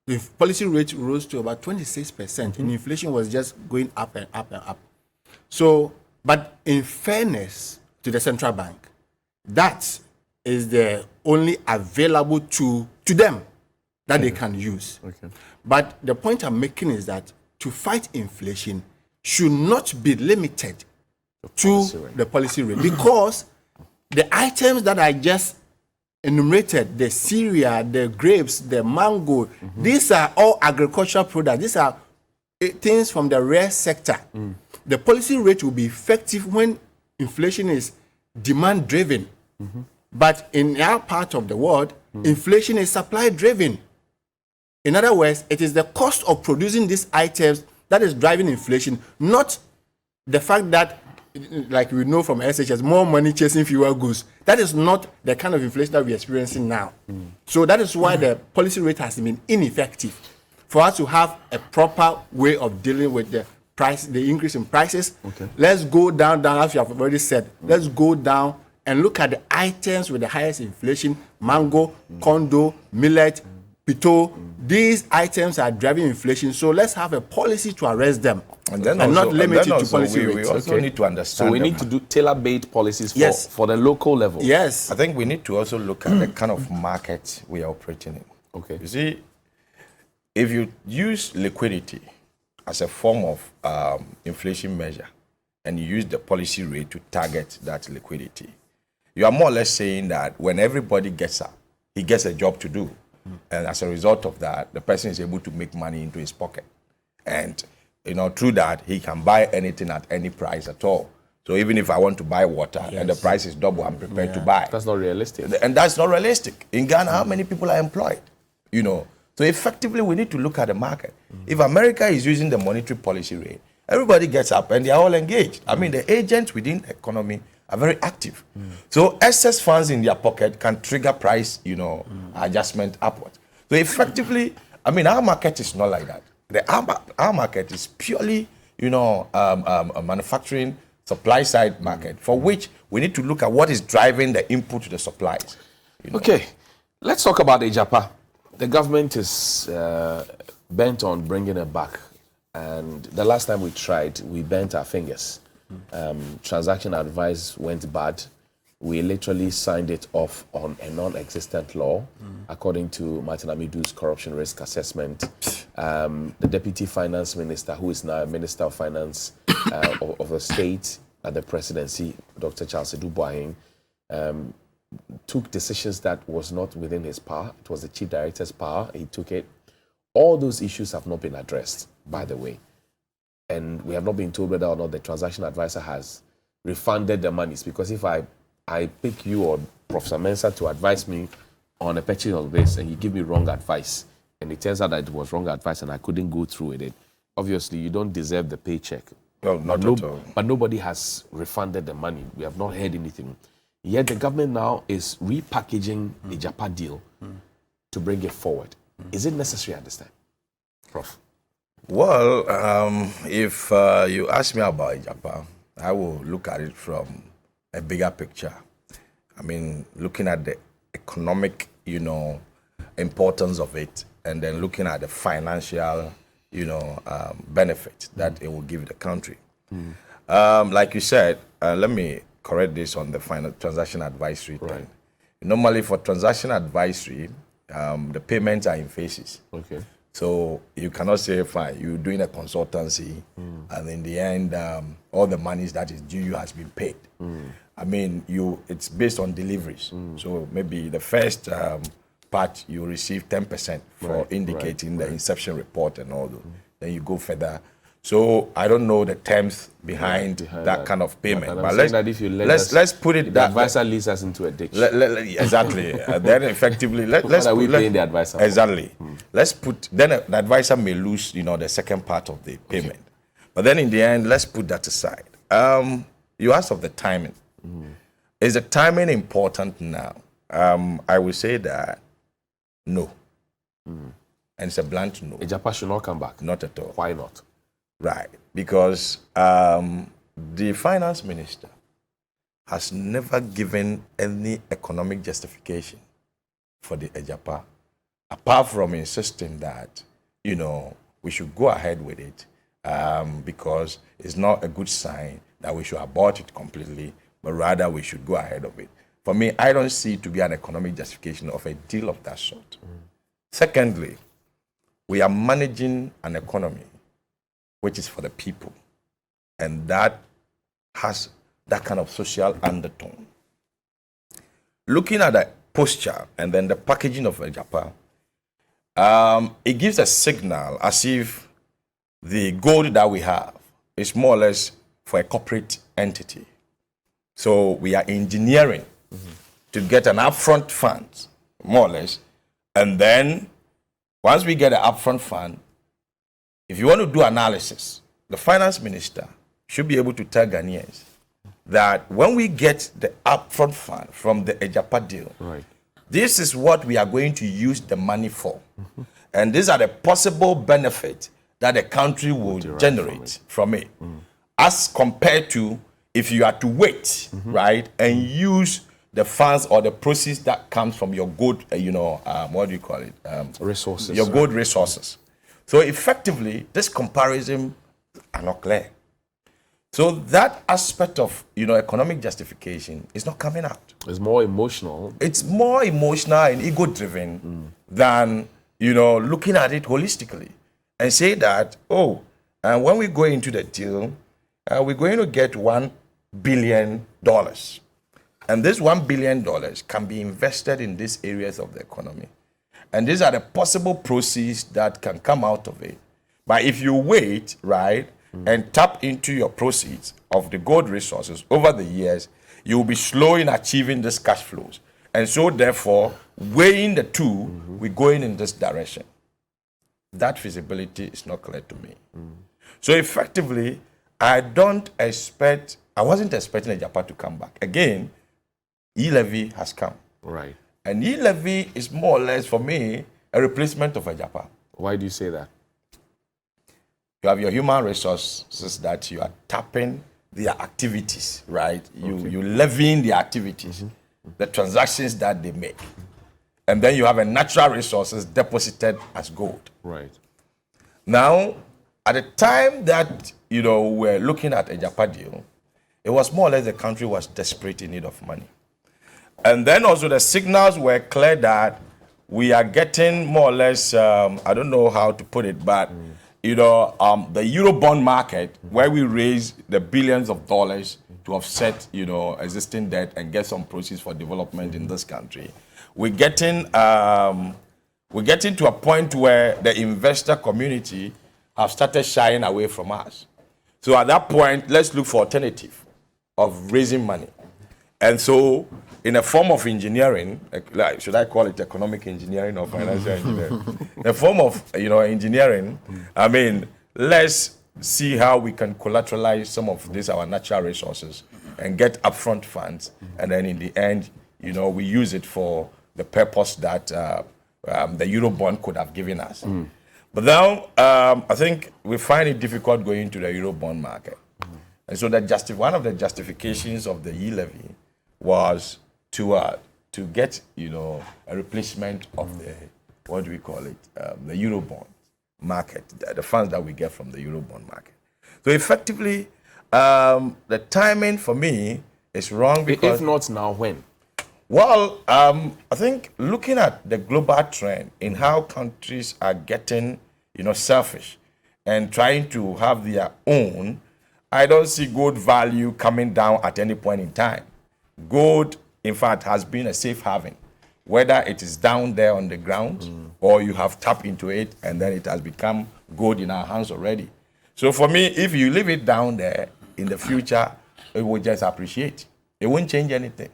The policy rate rose to about 26%, and inflation was just going up and up and up. So, but in fairness to the central bank, that is the only available tool to them that they can use. Okay. But the point I'm making is that to fight inflation should not be limited to the policy rate, because the items that I just enumerated, the cereal, the grapes, the mango, these are all agricultural products. These are things from the rare sector. The policy rate will be effective when inflation is demand driven. But in our part of the world, inflation is supply driven. In other words, it is the cost of producing these items that is driving inflation, not the fact that, like we know from SHS, more money chasing fewer goods. That is not the kind of inflation that we're experiencing now. So that is why the policy rate has been ineffective. For us to have a proper way of dealing with the price, the increase in prices, let's go down, as you have already said, let's go down and look at the items with the highest inflation: mango, condo, millet, pito. These items are driving inflation. So let's have a policy to arrest them. And then And also, not limited to also policy we rates. also need to understand. So we need to do tailor-made policies for, Yes. for the local level. Yes. I think we need to also look at the kind of market we are operating in. Okay. You see, if you use liquidity as a form of inflation measure, and you use the policy rate to target that liquidity, you are more or less saying that when everybody gets up, he gets a job to do. And as a result of that, the person is able to make money into his pocket. And, through that, he can buy anything at any price at all. So even if I want to buy water and the price is double, I'm prepared to buy. That's not realistic. And that's not realistic. In Ghana, how many people are employed? So effectively, we need to look at the market. If America is using the monetary policy rate, everybody gets up and they are all engaged. I mean, the agents within the economy are very active. So excess funds in their pocket can trigger price, adjustment upward. So effectively, I mean, our market is not like that. Our market is purely, a manufacturing supply side market for which we need to look at what is driving the input to the supplies. Okay, let's talk about Ejapa. The government is bent on bringing it back. And the last time we tried, we bent our fingers. Transaction advice went bad. We literally signed it off on a non-existent law, according to Martin Amidu's corruption risk assessment. The deputy finance minister, who is now a minister of finance of the state at the presidency, Dr. Charles Edubuahin, took decisions that was not within his power. It was the chief director's power. He took it. All those issues have not been addressed, by the way. And we have not been told whether or not the transaction advisor has refunded the monies. Because if I pick you or Professor Mensah to advise me on a purchase of this and you give me wrong advice, and it turns out that it was wrong advice and I couldn't go through with it, obviously you don't deserve the paycheck. Well, not at all. But nobody has refunded the money. We have not heard anything. Yet the government now is repackaging the Ejapa deal to bring it forward. Is it necessary at this time, Prof? Well, if you ask me about Ejapa, I will look at it from a bigger picture. I mean, looking at the economic, importance of it, and then looking at the financial, benefit that it will give the country. Like you said, let me correct this on the final transaction advisory thing. Right. Normally, for transaction advisory, the payments are in phases. Okay. So you cannot say, fine, you're doing a consultancy, and in the end, all the monies that is due you has been paid. I mean, it's based on deliveries. So maybe the first part, you receive 10% for indicating the inception report and all that. Then you go further. So I don't know the terms behind that kind of payment. But let's put it the that advisor leads us into a ditch. Exactly. Then effectively, let's are we put, paying the advisor for? Exactly. Let's put, then the advisor may lose, the second part of the payment. Okay. But then in the end, let's put that aside. You asked of the timing. Is the timing important now? I will say that no. And it's a blunt no. Ejapa should not come back. Not at all. Why not? Right. Because the finance minister has never given any economic justification for the Ejapa, apart from insisting that, we should go ahead with it because it's not a good sign that we should abort it completely, but rather we should go ahead of it. For me, I don't see it to be an economic justification of a deal of that sort. Secondly, we are managing an economy which is for the people, and that has that kind of social undertone. Looking at the posture and then the packaging of Ejapa, it gives a signal as if the goal that we have is more or less for a corporate entity. So we are engineering to get an upfront fund, more or less, and then once we get an upfront fund, if you want to do analysis, the finance minister should be able to tell Ghanaians that when we get the upfront fund from the Ejapa deal, this is what we are going to use the money for. And these are the possible benefits that the country will generate from it. As compared to if you are to wait, right, and use the funds or the proceeds that comes from your good, what do you call it? Resources. Your good resources. So effectively, this comparison are not clear. So that aspect of, economic justification is not coming out. It's more emotional. It's more emotional and ego-driven than, looking at it holistically and say that, and when we go into the deal, we're going to get $1 billion. And this $1 billion can be invested in these areas of the economy. And these are the possible proceeds that can come out of it. But if you wait, right, and tap into your proceeds of the gold resources over the years, you will be slow in achieving these cash flows. And so, therefore, weighing the two, we're going in this direction. That feasibility is not clear to me. So, effectively, I wasn't expecting Japan to come back. Again, e-levy has come. Right. And e-levy is more or less, for me, a replacement of a Japan. Why do you say that? You have your human resources that you are tapping their activities, right? You levying their activities, the transactions that they make. And then you have a natural resources deposited as gold. Right. Now, at the time that, we're looking at a Japan deal, it was more or less the country was desperate in need of money. And then also the signals were clear that we are getting more or less, I don't know how to put it, but the Eurobond market, where we raise the billions of dollars to offset, existing debt and get some proceeds for development in this country, we're getting to a point where the investor community have started shying away from us. So at that point, let's look for alternative of raising money. And so, in a form of engineering, like should I call it economic engineering or financial engineering? In a form of engineering, let's see how we can collateralize some of these our natural resources and get upfront funds, and then in the end, we use it for the purpose that the Eurobond could have given us. But now, I think we find it difficult going into the Eurobond market, and so one of the justifications of the e-levy was to get a replacement of the the Eurobond market, the funds that we get from the Eurobond market. So effectively, the timing for me is wrong because if not now, when? Well, I think looking at the global trend in how countries are getting selfish and trying to have their own, I don't see gold value coming down at any point in time. Gold, in fact, has been a safe haven, whether it is down there on the ground or you have tapped into it and then it has become gold in our hands already. So for me, if you leave it down there in the future, it will just appreciate. It won't change anything.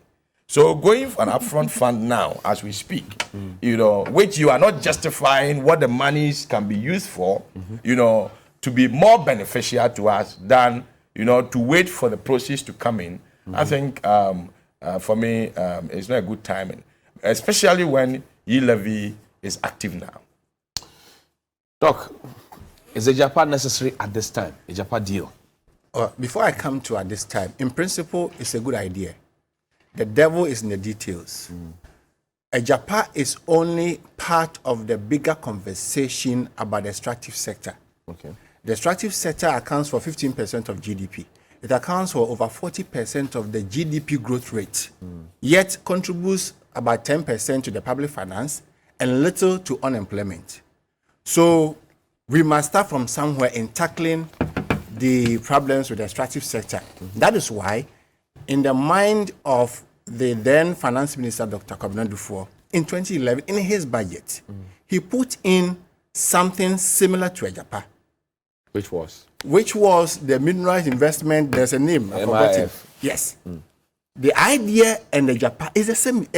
So going for an upfront fund now, as we speak, which you are not justifying what the monies can be used for, to be more beneficial to us than, to wait for the proceeds to come in. I think for me, it's not a good timing, especially when e-levy is active now. Doc, is a Japan necessary at this time? A Japan deal? Before I come to at this time, in principle, it's a good idea. The devil is in the details. A Japan is only part of the bigger conversation about the extractive sector. Okay. The extractive sector accounts for 15% of GDP. It accounts for over 40% of the GDP growth rate, yet contributes about 10% to the public finance and little to unemployment. So we must start from somewhere in tackling the problems with the extractive sector. That is why, in the mind of the then Finance Minister, Dr. Kwabena Duffuor, in 2011, in his budget, he put in something similar to a Japan. Which was? Which was the minerals investment. There's a name, I forgot it. Yes. The idea and the Japan is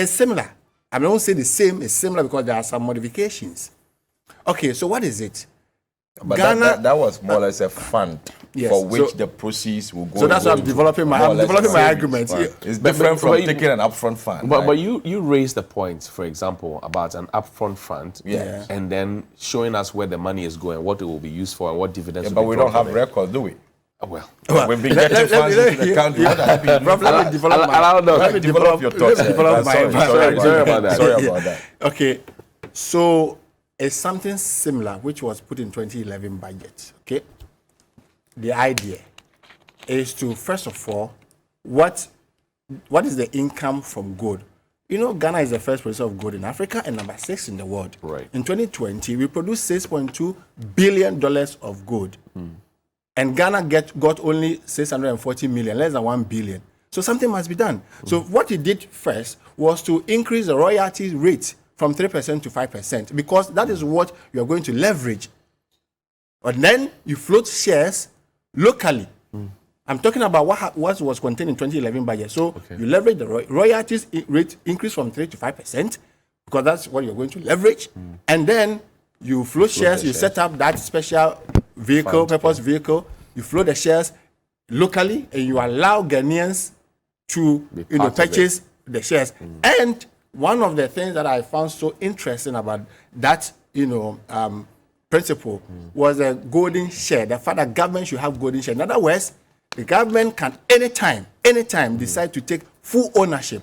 similar. I don't say the same, it's similar because there are some modifications. Okay, so what is it? But Ghana, that was more or less a fund for which the proceeds will go. So that's why I'm developing my argument. Right. It's different from taking an upfront fund. But you raised the point, for example, about an upfront fund, and then showing us where the money is going, what it will be used for, and what dividends. But we don't have records, do we? Well, we've been getting funds into the country. Let me develop your thoughts. Sorry about that. Okay, so it's something similar which was put in 2011 budget. Okay, the idea is to, first of all, what is the income from gold? You know, Ghana is the first producer of gold in Africa and number 6 in the world. Right. In 2020, we produced $6.2 billion of gold. And Ghana got only 640 million, less than 1 billion. So something must be done. So what he did first was to increase the royalty rate from 3% to 5%, because that is what you're going to leverage. But then you float shares locally. I'm talking about what was contained in 2011 budget. So you leverage the royalties rate increase from 3 to 5%, because that's what you're going to leverage. And then you float shares, you set up that special vehicle, purpose vehicle, you float the shares locally, and you allow Ghanaians to purchase the shares. And one of the things that I found so interesting about that principle was a golden share. The fact that government should have golden share. In other words, the government can anytime decide to take full ownership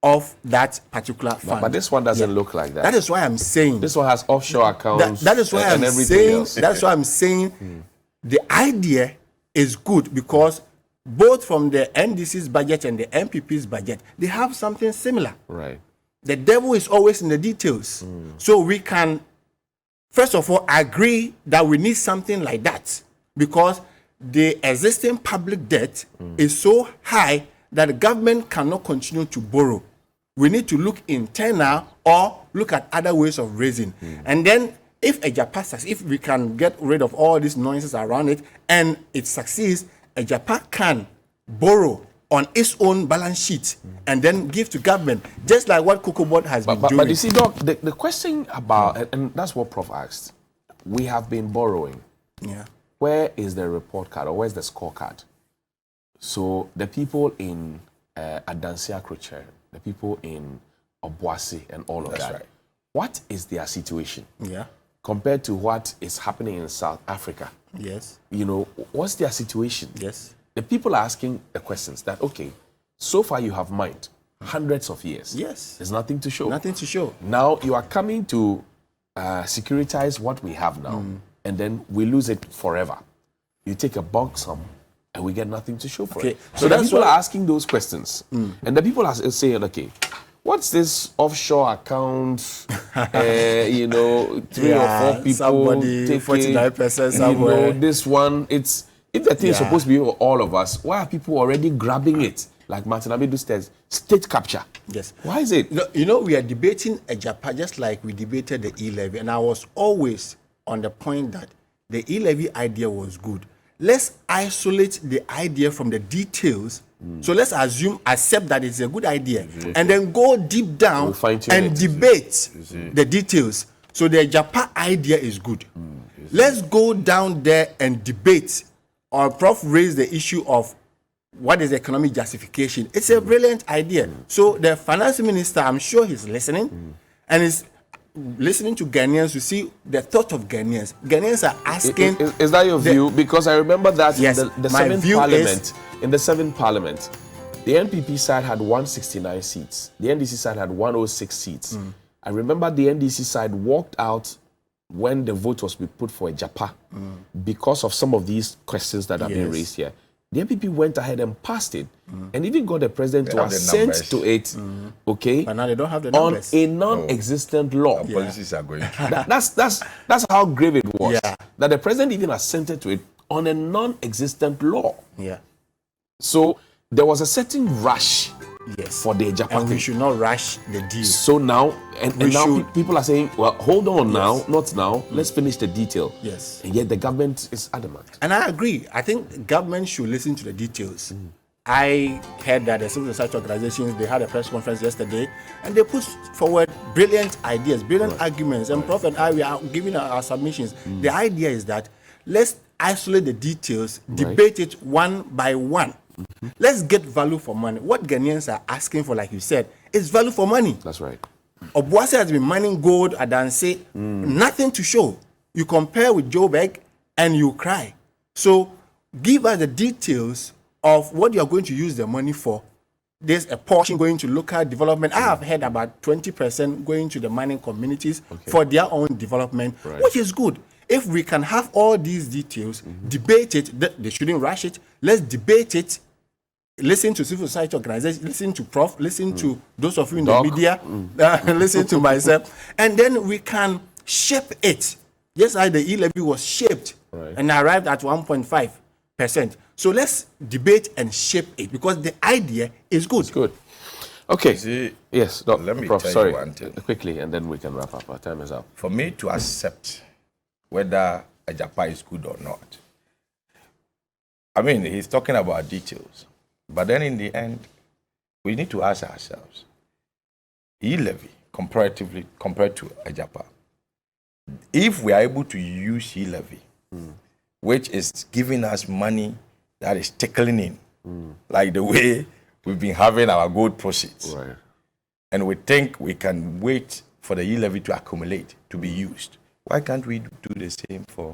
of that particular fund. But this one doesn't look like that. That is why I'm saying this one has offshore accounts. That is why and I'm everything saying. else. That's why I'm saying the idea is good, because both from the NDC's budget and the MPP's budget, they have something similar. Right. The devil is always in the details. So we can, first of all, agree that we need something like that, because the existing public debt is so high that the government cannot continue to borrow. We need to look internal or look at other ways of raising. And then if Ejapa, if we can get rid of all these noises around it and it succeeds, Ejapa can borrow on its own balance sheet and then give to government, just like what Cocoa Board has been doing. But you see, Doc, the question about, and that's what Prof asked, we have been borrowing. Yeah. Where is the report card, or where's the scorecard? So the people in Adansia Kroche, the people in Obuasi and all of that, right. what is their situation? Yeah. Compared to what is happening in South Africa? Yes. What's their situation? Yes. The people are asking the questions that, okay, so far you have mined hundreds of years. Yes. There's nothing to show. Nothing to show. Now you are coming to securitize what we have now, and then we lose it forever. You take a bulk sum, and we get nothing to show for it. So the people are asking those questions, and the people are saying, okay, what's this offshore account? 3 or 4 people somebody, taking 49% somewhere. This one, if the thing is supposed to be for all of us, why are people already grabbing it? Like Martin Abidu says, state capture. Yes. Why is it? We are debating Ejapa just like we debated the e-levy, and I was always on the point that the e-levy idea was good. Let's isolate the idea from the details. So let's accept that it's a good idea, and then go deep down and debate the details. So the Ejapa idea is good. Let's go down there and debate. Or Prof raised the issue of what is economic justification. It's a brilliant idea. So the finance minister, I'm sure he's listening, and is listening to Ghanaians to see the thought of Ghanaians. Ghanaians are asking. Is that your view? Because I remember that yes, in the seventh parliament, the NPP side had 169 seats. The NDC side had 106 seats. I remember the NDC side walked out when the vote was put for Ejapa because of some of these questions that have been raised here. The NPP went ahead and passed it, and even got the president to assent to it. Okay, but now they don't have the numbers on a non-existent law. Policies are going. That's how grave it was. Yeah. That the president even assented to it on a non-existent law. Yeah. So there was a certain rush. Yes. For the Ejapa and we should not rush the deal. So now, and now people are saying, well, hold on now, not now. Let's finish the detail. Yes. And yet the government is adamant. And I agree. I think government should listen to the details. I heard that the civil society organizations, they had a press conference yesterday, and they put forward brilliant ideas, brilliant arguments. And Prof and I, we are giving our submissions. The idea is that let's isolate the details, debate it one by one. Let's get value for money. What Ghanaians are asking for, like you said, is value for money. That's right. Obuasi has been mining gold at Danse, nothing to show. You compare with Joburg and you cry. So give us the details of what you are going to use the money for. There's a portion going to local development. I have heard about 20% going to the mining communities for their own development, which is good. If we can have all these details, debate it, they shouldn't rush it. Let's debate it. Listen to civil society organizations, listen to Prof, listen to those of you in the media, listen to myself, and then we can shape it. Yes, the e-levy was shaped and arrived at 1.5%. So let's debate and shape it because the idea is good. It's good. Okay. See, yes, let me Prof, tell sorry. you one thing. Quickly, and then we can wrap up. Our time is up. For me to accept whether a Japan is good or not, I mean, he's talking about details. But then in the end, we need to ask ourselves, e-levy, comparatively, compared to a Japan, if we are able to use e-levy, which is giving us money that is trickling in, like the way we've been having our gold proceeds, and we think we can wait for the e-levy to accumulate, to be used, why can't we do the same for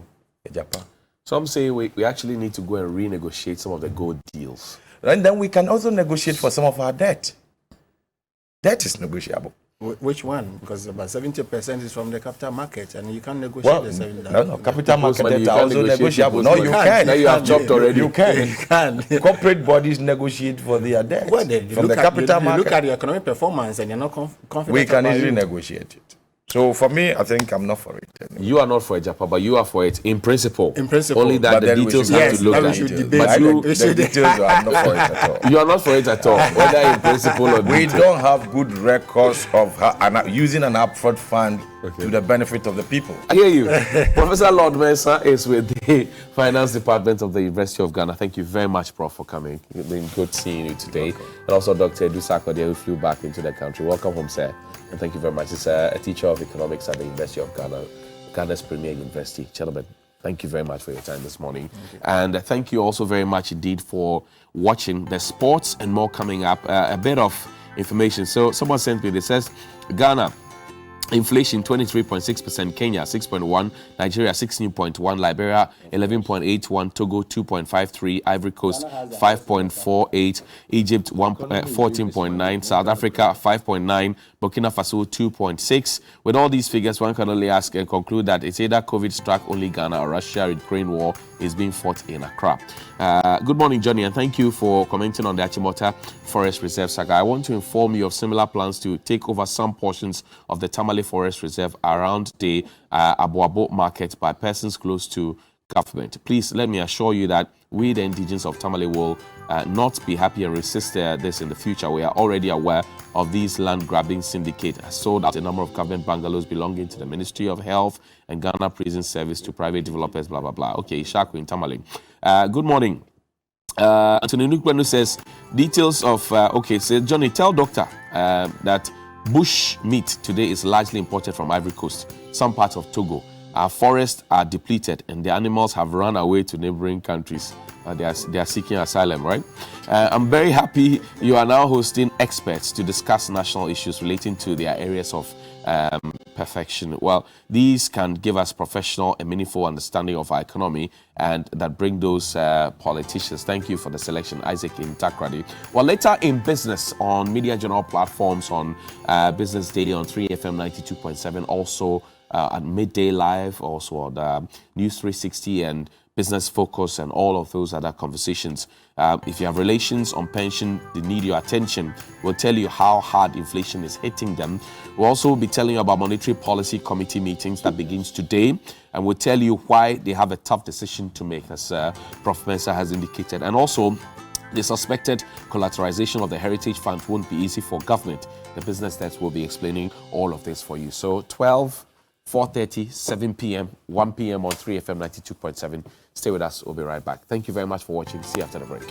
Japan? Some say we actually need to go and renegotiate some of the gold deals. And then we can also negotiate for some of our debt. Debt is negotiable. Which one? Because about 70% is from the capital market, and you can't negotiate the 70%. No, capital market money, debt are also negotiable. No, you can. Now you have chopped already. You can. You can. Corporate bodies negotiate for their debt Well, from the capital you market. look at your economic performance, and you're not confident. We can about easily it. negotiate it. So for me, I think I'm not for it anymore. You are not for a Japan, but you are for it in principle. In principle. Only that But the then we details should- have Yes, to look that we at. should Details. debate. But you- the details, I'm not for it at all. You are not for it at all, whether in principle or We detail. don't have good records of using an upfront fund to the benefit of the people. I hear you. Professor Lord Mensah is with the Finance Department of the University of Ghana. Thank you very much, Prof, for coming. It's been good seeing you today. And also Dr. Edu Sarkodie, who flew back into the country. Welcome home, sir. And thank you very much. He's a teacher of economics at the University of Ghana, Ghana's premier university. Gentlemen, thank you very much for your time this morning. And thank you also very much indeed for watching the sports and more coming up. A bit of information. So someone sent me, this says, Ghana, inflation 23.6%, Kenya 6.1%, Nigeria 16.1%, Liberia 11.81%, Togo 2.53%, Ivory Coast 5.48%, Egypt 14.9%, South Africa 5.9%, Burkina Faso 2.6%. With all these figures, one can only ask and conclude that it's either COVID struck only Ghana or Russia-Ukraine war is being fought in Accra. Good morning, Johnny, and thank you for commenting on the Achimota Forest Reserve saga. I want to inform you of similar plans to take over some portions of the Tamale Forest Reserve around the Aboabo market by persons close to government. Please let me assure you that we, the indigenes of Tamale, will not be happy and resist this in the future. We are already aware of these land grabbing syndicate has sold out a number of government bungalows belonging to the Ministry of Health and Ghana Prison Service to private developers, blah, blah, blah. Okay, Ishaku in Tamale. Good morning. Anthony Nukbenu says, details of, so Johnny, tell doctor that bush meat today is largely imported from Ivory Coast, some parts of Togo. Our forests are depleted and the animals have run away to neighboring countries. They are seeking asylum, right? I'm very happy you are now hosting experts to discuss national issues relating to their areas of perfection. Well, these can give us professional and meaningful understanding of our economy and that bring those politicians. Thank you for the selection, Isaac in Takrady. Well, later in business on Media Journal platforms, on Business Daily on 3FM 92.7, also at Midday Live, also on News 360 and Business Focus and all of those other conversations. If you have relations on pension, they need your attention. We'll tell you how hard inflation is hitting them. We'll also be telling you about Monetary Policy Committee meetings that begins today. And we'll tell you why they have a tough decision to make, as Prof. Mensah has indicated. And also, the suspected collateralization of the Heritage Fund won't be easy for government. The business desk will be explaining all of this for you. So 12, 4:30, 7 p.m., 1 p.m. on 3FM 92.7. Stay with us. We'll be right back. Thank you very much for watching. See you after the break.